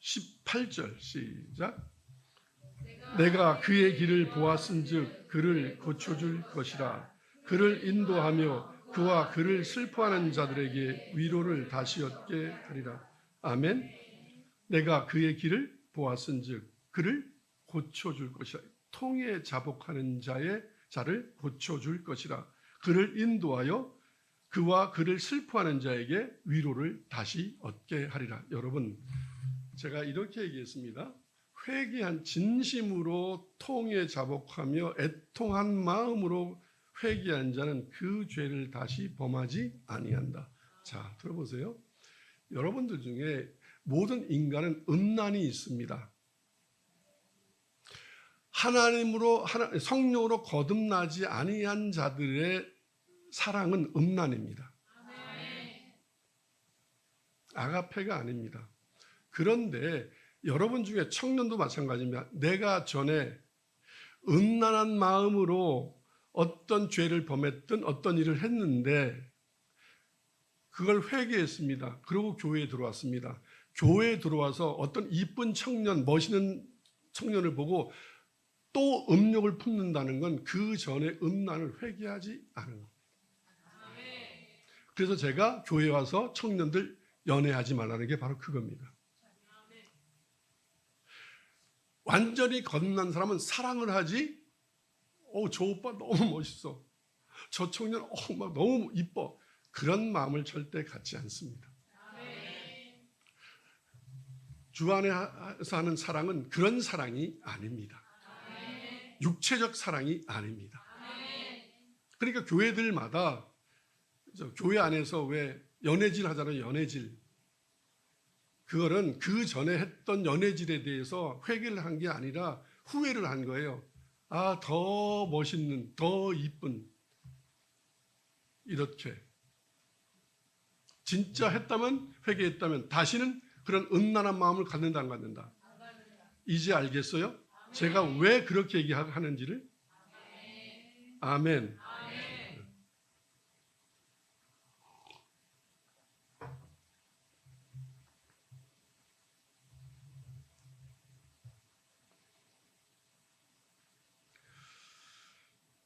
18절 시작. 내가 그의 길을 보았은즉 그를 고쳐줄 것이라. 그를 인도하며 그와 그를 슬퍼하는 자들에게 위로를 다시 얻게 하리라. 아멘. 내가 그의 길을 보았은즉 그를 고쳐줄 것이라. 통에 자복하는 자를 고쳐줄 것이라. 그를 인도하여 그와 그를 슬퍼하는 자에게 위로를 다시 얻게 하리라. 여러분, 제가 이렇게 얘기했습니다. 회개한 진심으로 통에 자복하며 애통한 마음으로 회개한 자는 그 죄를 다시 범하지 아니한다. 자, 들어보세요. 여러분들 중에 모든 인간은 음란이 있습니다. 성령으로 거듭나지 아니한 자들의 사랑은 음란입니다. 아가페가 아닙니다. 그런데 여러분 중에 청년도 마찬가지입니다. 내가 전에 음란한 마음으로 어떤 죄를 범했든 어떤 일을 했는데 그걸 회개했습니다. 그리고 교회에 들어왔습니다. 교회에 들어와서 어떤 이쁜 청년, 멋있는 청년을 보고 또 음욕을 품는다는 건 그 전에 음란을 회개하지 않은 겁니다. 그래서 제가 교회에 와서 청년들 연애하지 말라는 게 바로 그겁니다. 완전히 거듭난 사람은 사랑을 하지, 저 오빠 너무 멋있어, 저 청년 막 너무 이뻐, 그런 마음을 절대 갖지 않습니다. 주 안에서 하는 사랑은 그런 사랑이 아닙니다. 육체적 사랑이 아닙니다. 그러니까 교회들마다 교회 안에서 왜 연애질 하잖아요. 연애질. 그거는 그 전에 했던 연애질에 대해서 회개를 한 게 아니라 후회를 한 거예요. 더 멋있는, 더 이쁜, 이렇게 진짜 했다면, 회개했다면 다시는 그런 음란한 마음을 갖는다 안 갖는다? 이제 알겠어요? 제가 왜 그렇게 얘기하는지를? 아멘.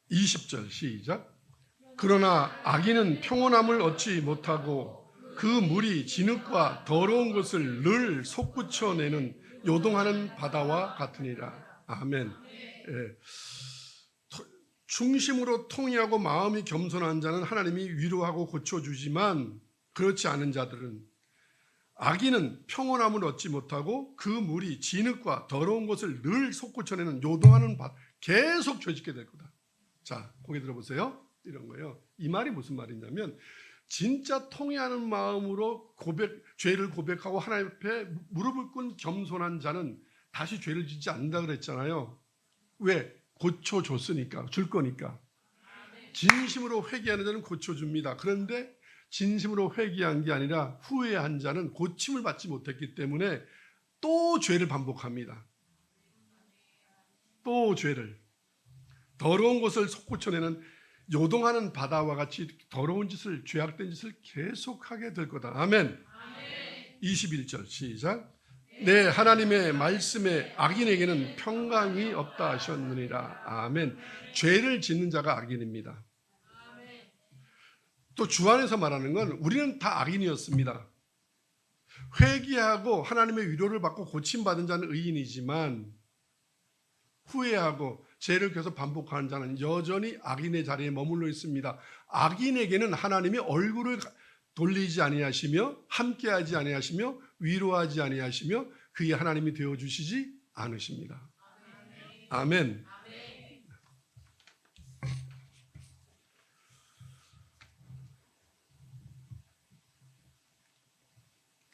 20절 시작. 그러나 악인은 평온함을 얻지 못하고 그 물이 진흙과 더러운 것을 늘 솟구쳐내는 요동하는 바다와 같으니라. 아멘. 중심으로 통회하고 마음이 겸손한 자는 하나님이 위로하고 고쳐주지만 그렇지 않은 자들은, 악인은 평온함을 얻지 못하고 그 물이 진흙과 더러운 것을 늘 솟구쳐내는 요동하는 바다, 계속 죄짓게 될 거다. 자, 고개 들어보세요. 이런 거예요. 이 말이 무슨 말이냐면 진짜 통회하는 마음으로 죄를 고백하고 하나님 앞에 무릎을 꿇은 겸손한 자는 다시 죄를 짓지 않는다 그랬잖아요. 왜? 고쳐줬으니까, 줄 거니까. 진심으로 회개하는 자는 고쳐줍니다. 그런데 진심으로 회개한 게 아니라 후회한 자는 고침을 받지 못했기 때문에 또 죄를 반복합니다. 또 죄를. 더러운 것을 솟구쳐내는 요동하는 바다와 같이 더러운 짓을, 죄악된 짓을 계속하게 될 거다. 아멘. 21절 시작. 네, 하나님의 말씀에 악인에게는 평강이 없다 하셨느니라. 아멘. 죄를 짓는 자가 악인입니다. 또 주 안에서 말하는 건 우리는 다 악인이었습니다. 회개하고 하나님의 위로를 받고 고침받은 자는 의인이지만 후회하고 죄를 계속 반복하는 자는 여전히 악인의 자리에 머물러 있습니다. 악인에게는 하나님이 얼굴을 돌리지 아니하시며 함께하지 아니하시며 위로하지 아니하시며 그의 하나님이 되어주시지 않으십니다. 아멘.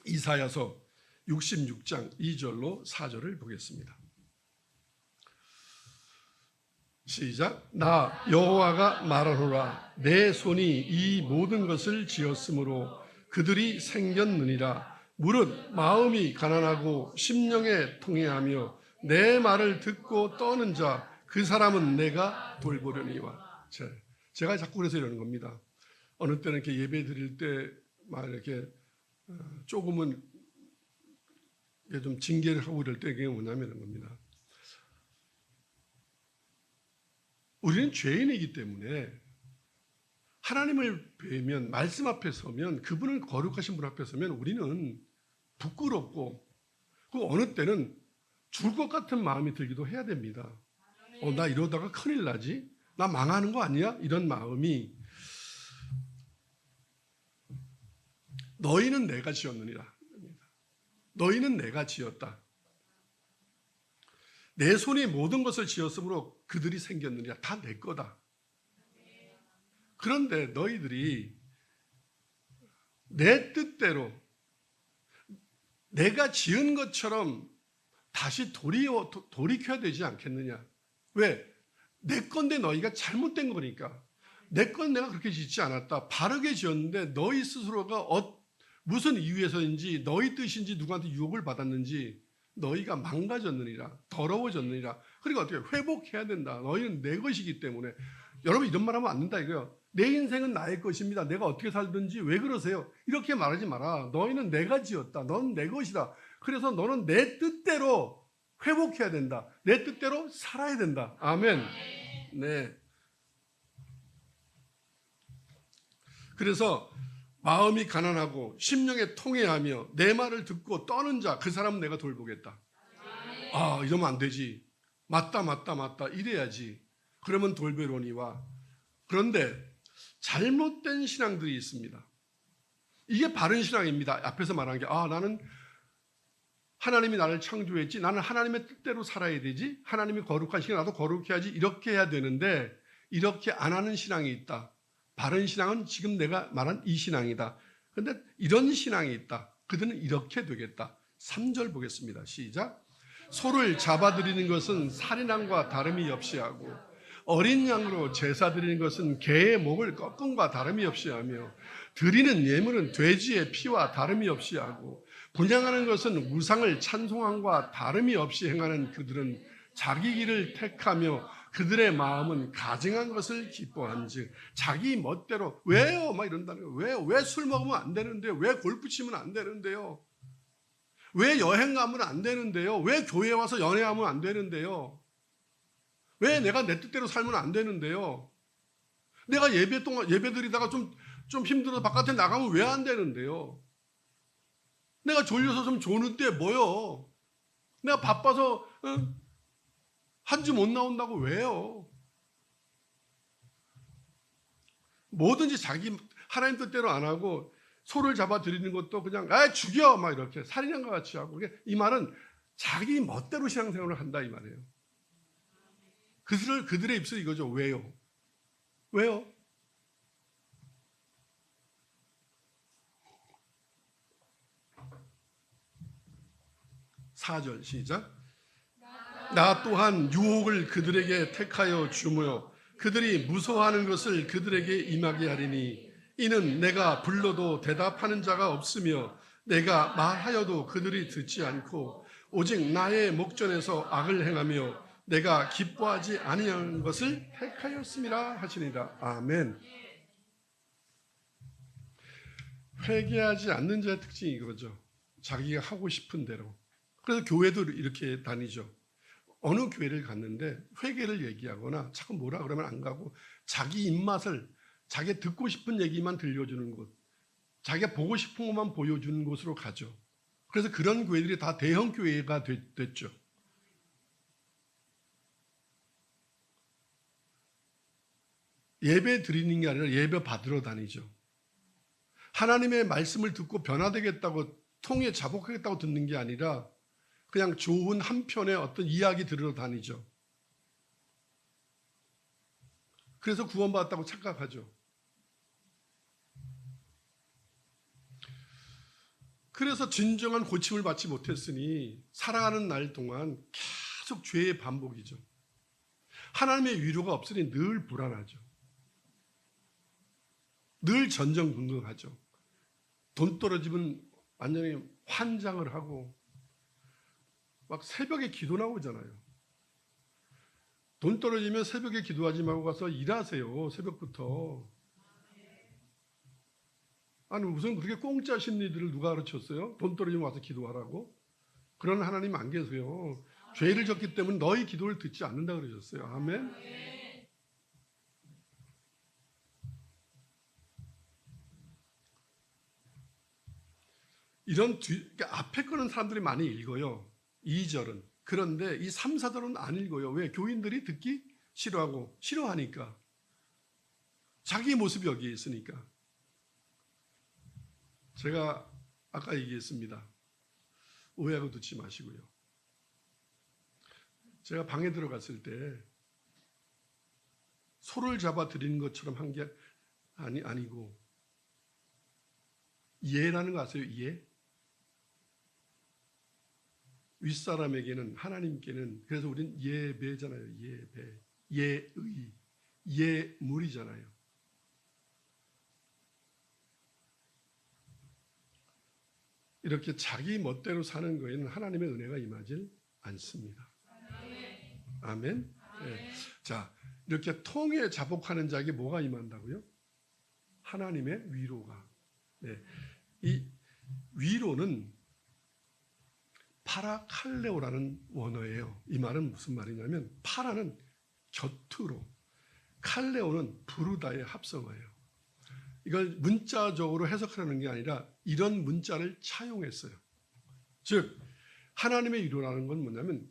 이사야서 66장 2절로 4절을 보겠습니다. 시작. 나 여호와가 말하노라. 내 손이 이 모든 것을 지었으므로 그들이 생겼느니라. 무릇 마음이 가난하고 심령에 통해하며 내 말을 듣고 떠는 자 그 사람은 내가 돌보려니와. 제가 자꾸 그래서 이러는 겁니다. 어느 때는 이렇게 예배 드릴 때 막 이렇게 조금은 좀 징계를 하고 이럴 때 그게 뭐냐면 이런 겁니다. 우리는 죄인이기 때문에 하나님을 뵈면 말씀 앞에 서면 그분은 거룩하신 분 앞에 서면 우리는 부끄럽고 그 어느 때는 죽을 것 같은 마음이 들기도 해야 됩니다. 나 이러다가 큰일 나지? 나 망하는 거 아니야? 이런 마음이. 너희는 내가 지었느니라. 너희는 내가 지었다. 내 손이 모든 것을 지었으므로 그들이 생겼느니라. 다 내 거다. 그런데 너희들이 내 뜻대로 내가 지은 것처럼 다시 돌이켜야 되지 않겠느냐. 왜? 내 건데 너희가 잘못된 거니까. 내 건 내가 그렇게 짓지 않았다. 바르게 지었는데 너희 스스로가 무슨 이유에서인지 너희 뜻인지 누구한테 유혹을 받았는지 너희가 망가졌느니라. 더러워졌느니라. 그러니까 어떻게 회복해야 된다. 너희는 내 것이기 때문에. 여러분 이런 말 하면 안 된다 이거요. 내 인생은 나의 것입니다. 내가 어떻게 살든지 왜 그러세요? 이렇게 말하지 마라. 너희는 내가 지었다. 너는 내 것이다. 그래서 너는 내 뜻대로 회복해야 된다. 내 뜻대로 살아야 된다. 아멘. 네. 그래서 마음이 가난하고 심령에 통해하며 내 말을 듣고 떠는 자 그 사람은 내가 돌보겠다. 이러면 안 되지. 맞다 이래야지. 그러면 돌베로니와. 그런데 잘못된 신앙들이 있습니다. 이게 바른 신앙입니다. 앞에서 말한 게 나는 하나님이 나를 창조했지. 나는 하나님의 뜻대로 살아야 되지. 하나님이 거룩하시게 나도 거룩해야지. 이렇게 해야 되는데 이렇게 안 하는 신앙이 있다. 바른 신앙은 지금 내가 말한 이 신앙이다. 그런데 이런 신앙이 있다. 그들은 이렇게 되겠다. 3절 보겠습니다. 시작. 소를 잡아들이는 것은 살인함과 다름이 없이 하고 어린 양으로 제사 드리는 것은 개의 목을 꺾음과 다름이 없이 하며 드리는 예물은 돼지의 피와 다름이 없이 하고 분향하는 것은 우상을 찬송함과 다름이 없이 행하는 그들은 자기 길을 택하며 그들의 마음은 가증한 것을 기뻐한즉. 자기 멋대로 왜요? 막 이런다는 거예요. 왜 술 먹으면 안 되는데요? 왜 골프 치면 안 되는데요? 왜 여행 가면 안 되는데요? 왜 교회 와서 연애하면 안 되는데요? 왜 내가 내 뜻대로 살면 안 되는데요? 내가 예배 드리다가 좀 힘들어서 바깥에 나가면 왜 안 되는데요? 내가 졸려서 좀 조는데 뭐요? 내가 바빠서 한 주 못 나온다고 왜요? 뭐든지 자기 하나님 뜻대로 안 하고 소를 잡아 드리는 것도 그냥 죽여 막 이렇게 살인한 것 같이 하고. 이 말은 자기 멋대로 신앙생활을 한다 이 말이에요. 그들의 입술이 이거죠. 왜요? 4절 시작. 나 또한 유혹을 그들에게 택하여 주며 그들이 무서워하는 것을 그들에게 임하게 하리니 이는 내가 불러도 대답하는 자가 없으며 내가 말하여도 그들이 듣지 않고 오직 나의 목전에서 악을 행하며 내가 기뻐하지 아니하는 것을 택하였음이라 하시니라. 아멘. 회개하지 않는 자의 특징이 이거죠. 자기가 하고 싶은 대로. 그래서 교회도 이렇게 다니죠. 어느 교회를 갔는데 회개를 얘기하거나 자꾸 뭐라 그러면 안 가고 자기 입맛을 자기가 듣고 싶은 얘기만 들려주는 곳, 자기가 보고 싶은 것만 보여주는 곳으로 가죠. 그래서 그런 교회들이 다 대형 교회가 됐죠. 예배 드리는 게 아니라 예배 받으러 다니죠. 하나님의 말씀을 듣고 변화되겠다고 통에 자복하겠다고 듣는 게 아니라 그냥 좋은 한편의 어떤 이야기 들으러 다니죠. 그래서 구원받았다고 착각하죠. 그래서 진정한 고침을 받지 못했으니 살아가는 날 동안 계속 죄의 반복이죠. 하나님의 위로가 없으니 늘 불안하죠. 늘 전전긍긍하죠. 돈 떨어지면 완전히 환장을 하고 막 새벽에 기도 나오잖아요. 돈 떨어지면 새벽에 기도하지 말고 가서 일하세요. 새벽부터. 아니 무슨 그렇게 공짜 심리들을 누가 가르쳤어요? 돈 떨어지면 와서 기도하라고? 그런 하나님 안 계세요. 죄를 졌기 때문에 너희 기도를 듣지 않는다 그러셨어요. 아멘. 이런 그러니까 앞에 거는 사람들이 많이 읽어요. 2절은. 그런데 이 3, 4절은 안 읽어요. 왜? 교인들이 듣기 싫어하고 싫어하니까. 자기 모습이 여기에 있으니까. 제가 아까 얘기했습니다. 오해하고 듣지 마시고요. 제가 방에 들어갔을 때 소를 잡아 드리는 것처럼 한 게 아니고 예라는 거 아세요? 예? 윗사람에게는 하나님께는 그래서 우리는 예배잖아요. 예배, 예의, 예물이잖아요. 이렇게 자기 멋대로 사는 거에는 하나님의 은혜가 임하질 않습니다. 아멘. 네. 자, 이렇게 통에 자복하는 자에게 뭐가 임한다고요? 하나님의 위로가. 네. 이 위로는 파라칼레오라는 원어예요. 이 말은 무슨 말이냐면 파라는 곁으로, 칼레오는 부르다의 합성어예요. 이걸 문자적으로 해석하는 게 아니라 이런 문자를 차용했어요. 즉 하나님의 위로라는 건 뭐냐면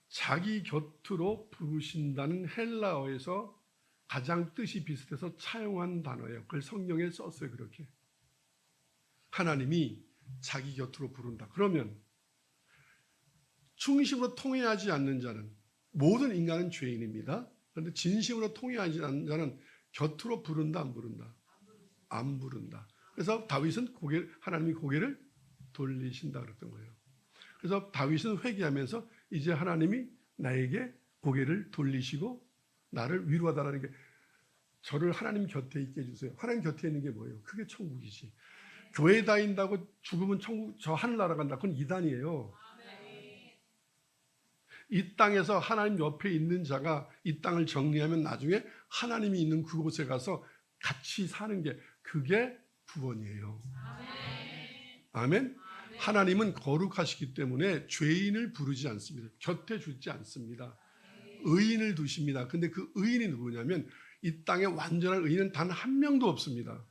자기 곁으로 부르신다는 헬라어에서 가장 뜻이 비슷해서 차용한 단어예요. 그걸 성경에 썼어요. 그렇게 하나님이 자기 곁으로 부른다. 그러면 중심으로 통회하지 않는 자는, 모든 인간은 죄인입니다. 그런데 진심으로 통회하지 않는 자는 곁으로 부른다 안 부른다? 안 부른다. 그래서 다윗은 하나님이 고개를 돌리신다 그랬던 거예요. 그래서 다윗은 회개하면서 이제 하나님이 나에게 고개를 돌리시고 나를 위로하다라는 게, 저를 하나님 곁에 있게 해주세요. 하나님 곁에 있는 게 뭐예요? 그게 천국이지. 교회 다닌다고 죽으면 천국, 저 하늘나라 간다. 그건 이단이에요. 이 땅에서 하나님 옆에 있는 자가 이 땅을 정리하면 나중에 하나님이 있는 그곳에 가서 같이 사는 게, 그게 구원이에요. 아멘. 하나님은 거룩하시기 때문에 죄인을 부르지 않습니다. 곁에 두지 않습니다. 의인을 두십니다. 근데 그 의인이 누구냐면 이 땅에 완전한 의인은 단 한 명도 없습니다.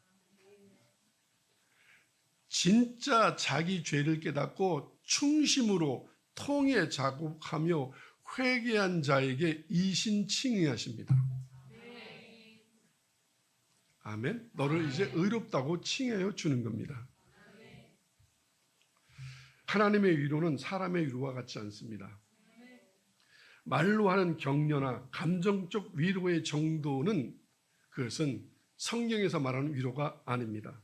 진짜 자기 죄를 깨닫고 충심으로 통에 자복하며 회개한 자에게 이신칭의하십니다. 아멘. 너를 이제 의롭다고 칭하여 주는 겁니다. 하나님의 위로는 사람의 위로와 같지 않습니다. 말로 하는 격려나 감정적 위로의 정도는, 그것은 성경에서 말하는 위로가 아닙니다.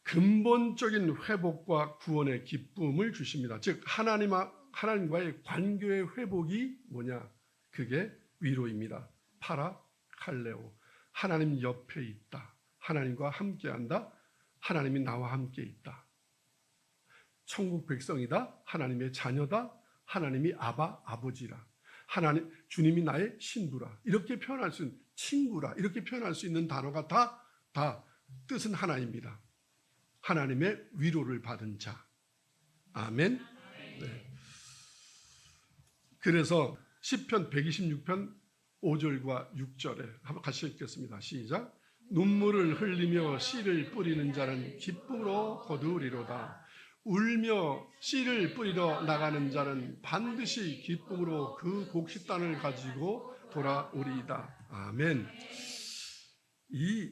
근본적인 회복과 구원의 기쁨을 주십니다. 즉 하나님과의 관계의 회복이 뭐냐? 그게 위로입니다. 파라칼레오. 하나님 옆에 있다. 하나님과 함께한다. 하나님이 나와 함께 있다. 천국 백성이다. 하나님의 자녀다. 하나님이 아버지라. 하나님, 주님이 나의 신부라. 이렇게 표현할 수 있는, 친구라. 이렇게 표현할 수 있는 단어가 다 뜻은 하나입니다. 하나님의 위로를 받은 자. 아멘. 네. 그래서 시편 126편 5절과 6절에 한번 같이 읽겠습니다. 시작. 눈물을 흘리며 씨를 뿌리는 자는 기쁨으로 거두리로다. 울며 씨를 뿌리러 나가는 자는 반드시 기쁨으로 그 곡식단을 가지고 돌아오리이다. 아멘. 이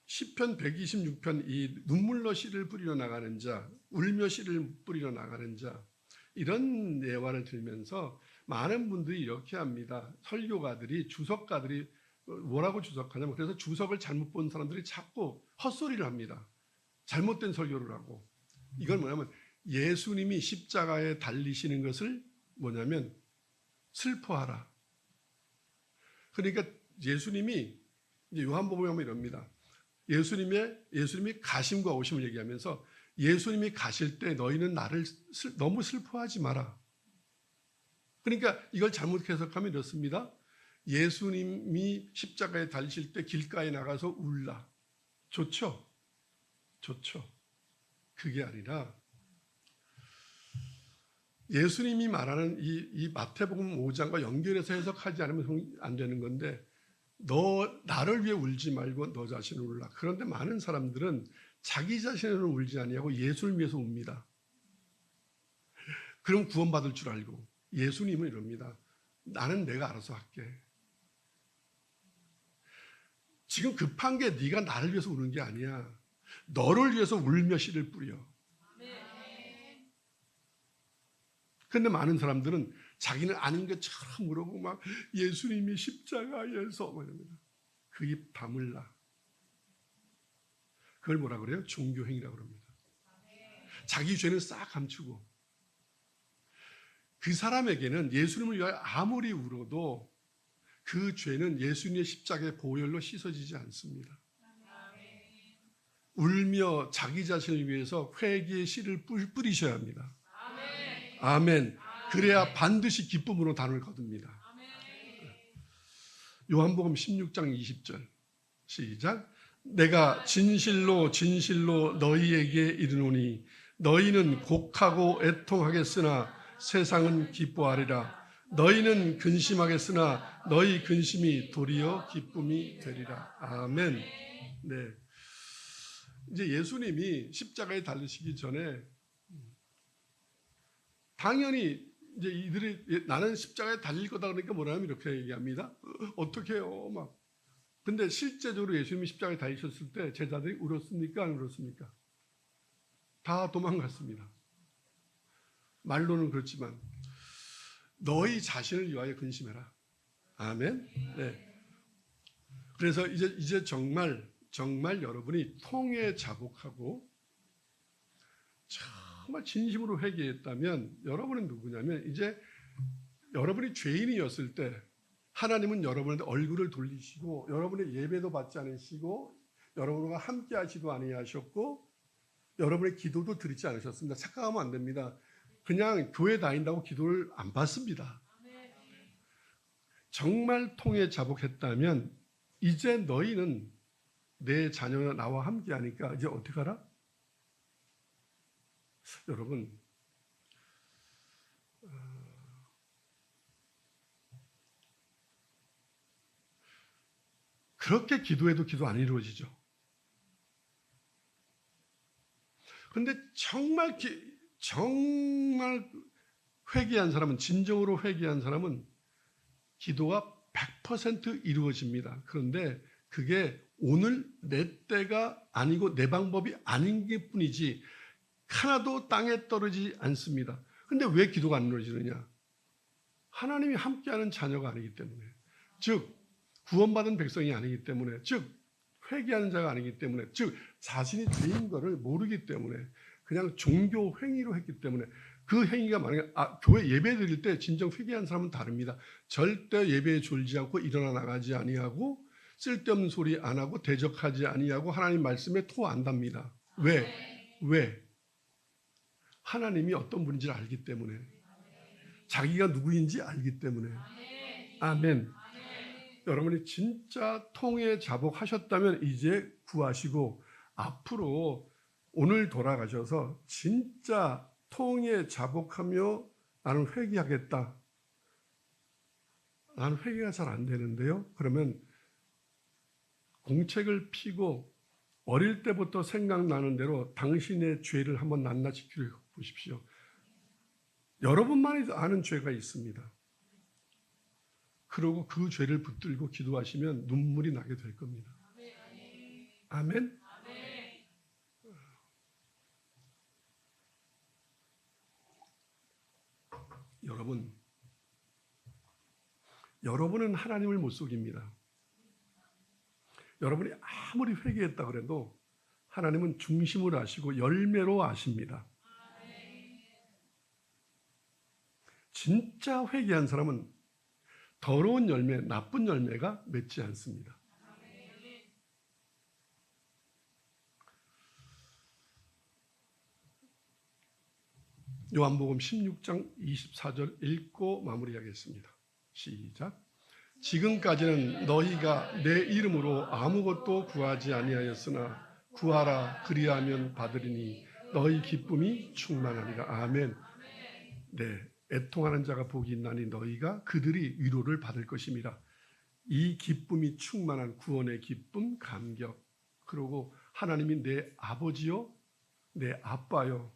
시편 126편 이 눈물로 씨를 뿌리러 나가는 자, 울며 씨를 뿌리러 나가는 자, 이런 예화를 들면서 많은 분들이 이렇게 합니다. 설교가들이, 주석가들이 뭐라고 주석하냐면, 그래서 주석을 잘못 본 사람들이 자꾸 헛소리를 합니다. 잘못된 설교를 하고. 이건 뭐냐면 예수님이 십자가에 달리시는 것을 뭐냐면 슬퍼하라. 그러니까 예수님이, 이제 요한복음에 보면 이럽니다. 예수님이 가심과 오심을 얘기하면서, 예수님이 가실 때 너희는 나를 너무 슬퍼하지 마라. 그러니까 이걸 잘못 해석하면 이렇습니다. 예수님이 십자가에 달리실 때 길가에 나가서 울라. 좋죠? 좋죠. 그게 아니라 예수님이 말하는 이 마태복음 5장과 연결해서 해석하지 않으면 안 되는 건데, 너 나를 위해 울지 말고 너 자신을 울라. 그런데 많은 사람들은 자기 자신을 울지 아니하고 예수를 위해서 웁니다. 그럼 구원받을 줄 알고. 예수님은 이럽니다. 나는 내가 알아서 할게. 지금 급한 게 네가 나를 위해서 우는 게 아니야. 너를 위해서 울며 씨를 뿌려. 그런데 많은 사람들은 자기는 아닌 것처럼 그러고 막 예수님이 십자가에서 뭐 이럽니다. 그 입 다물라. 그걸 뭐라 그래요? 종교행위라고 합니다. 자기 죄는 싹 감추고. 그 사람에게는 예수님을 위하여 아무리 울어도 그 죄는 예수님의 십자가의 보혈로 씻어지지 않습니다. 울며 자기 자신을 위해서 회개의 씨를 뿌리셔야 합니다. 아멘. 그래야 반드시 기쁨으로 단을 거둡니다. 요한복음 16장 20절 시작. 내가 진실로 진실로 너희에게 이르노니 너희는 곡하고 애통하겠으나 세상은 기뻐하리라. 너희는 근심하겠으나 너희 근심이 도리어 기쁨이 되리라. 아멘. 네. 이제 예수님이 십자가에 달리시기 전에 당연히 이제 이들이 나는 십자가에 달릴 거다 그러니까 뭐라면 이렇게 얘기합니다. 어떻게 해요? 막. 근데 실제적으로 예수님이 십자가에 달리셨을 때 제자들이 울었습니까? 안 울었습니까? 다 도망갔습니다. 말로는 그렇지만 너희 자신을 위하여 근심해라. 아멘. 네. 그래서 이제 정말 여러분이 통에 자복하고 정말 진심으로 회개했다면 여러분은 누구냐면, 이제 여러분이 죄인이었을 때 하나님은 여러분한테 얼굴을 돌리시고 여러분의 예배도 받지 않으시고 여러분과 함께 하시도 아니하셨고 여러분의 기도도 드리지 않으셨습니다. 착각하면 안 됩니다. 그냥 교회 다닌다고 기도를 안 받습니다. 정말 통에 자복했다면 이제 너희는 내 자녀나 나와 함께 하니까 이제 어떻게 하라? 여러분, 그렇게 기도해도 기도 안 이루어지죠. 그런데 정말 회개한 사람은, 진정으로 회개한 사람은 기도가 100% 이루어집니다. 그런데 그게 오늘 내 때가 아니고 내 방법이 아닌 게 뿐이지 하나도 땅에 떨어지지 않습니다. 그런데 왜 기도가 안 이루어지느냐? 하나님이 함께하는 자녀가 아니기 때문에, 즉 구원받은 백성이 아니기 때문에, 즉 회개하는 자가 아니기 때문에, 즉 자신이 죄인 거를 모르기 때문에 그냥 종교 행위로 했기 때문에, 그 행위가 만약에 교회 예배 드릴 때 진정 회개한 사람은 다릅니다. 절대 예배에 졸지 않고 일어나 나가지 아니하고 쓸데없는 소리 안 하고 대적하지 아니하고 하나님 말씀에 토 안 답니다. 왜? 하나님이 어떤 분인지를 알기 때문에, 자기가 누구인지 알기 때문에. 아멘. 여러분이 진짜 통에 자복하셨다면 이제 구하시고 앞으로 오늘 돌아가셔서 진짜 통에 자복하며 나는 회개하겠다. 나는 회개가 잘 안 되는데요. 그러면 공책을 피고 어릴 때부터 생각나는 대로 당신의 죄를 한번 낱낱이 기록해 보십시오. 여러분만이 아는 죄가 있습니다. 그리고 그 죄를 붙들고 기도하시면 눈물이 나게 될 겁니다. 아멘? 여러분은 하나님을 못 속입니다. 여러분이 아무리 회개했다 그래도 하나님은 중심을 아시고 열매로 아십니다. 진짜 회개한 사람은 더러운 열매, 나쁜 열매가 맺지 않습니다. 요한복음 16장 24절 읽고 마무리하겠습니다. 시작. 지금까지는 너희가 내 이름으로 아무것도 구하지 아니하였으나 구하라 그리하면 받으리니 너희 기쁨이 충만하리라. 아멘. 네, 애통하는 자가 복이 있나니 너희가 그들이 위로를 받을 것임이라. 이 기쁨이 충만한 구원의 기쁨, 감격. 그리고 하나님이 내 아버지요, 내 아빠요,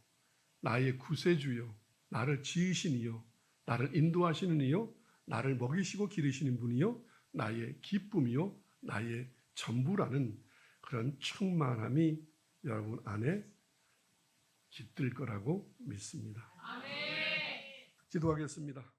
나의 구세주요, 나를 지으신 이요, 나를 인도하시는 이요, 나를 먹이시고 기르시는 분이요, 나의 기쁨이요, 나의 전부라는 그런 충만함이 여러분 안에 깃들 거라고 믿습니다.
아멘.
기도하겠습니다.